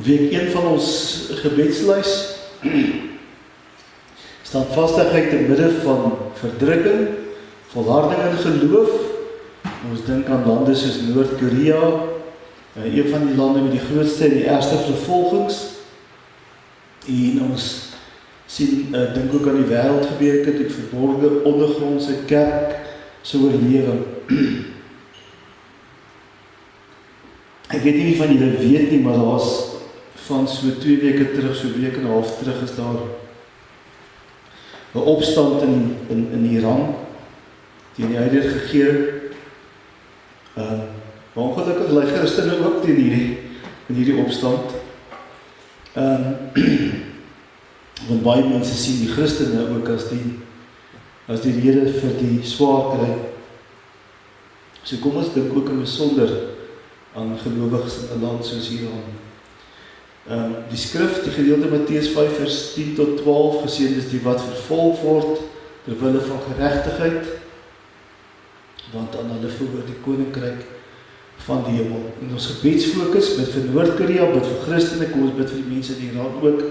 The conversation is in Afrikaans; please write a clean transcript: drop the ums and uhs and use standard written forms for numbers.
Week 1 van ons gebedslys standvastigheid te midde van verdrukking, volharding in geloof. Ons dink aan lande soos Noord-Korea, een van die lande met die grootste en die ergste vervolgings. En ons sien, dink ook aan die wêreldgebeure, die verborgde ondergrondse kerk se oorlewing. Ek weet nie van julle weet nie, maar daar is van so 2 weke terug, so 'n week en 'n half terug, is daar 'n opstand in Iran teen die huidige regering. Maar ongelukkig lê Christene ook teen hierdie opstand. Want baie mense sien die Christene ook as die rede vir die swaar kry. So kom ons dink ook in besonder aan gelowiges in 'n land soos Iran. Die skrif, die gedeelte Matteus 5 vers 10 tot 12, geseënd is die wat vervolg word ter wille van geregtigheid, want aan hulle behoort die koninkryk van die hemel. En ons gebedsfokus, bid vir Noord-Korea, bid vir Christene, kom ons bid vir die mense in Iran ook.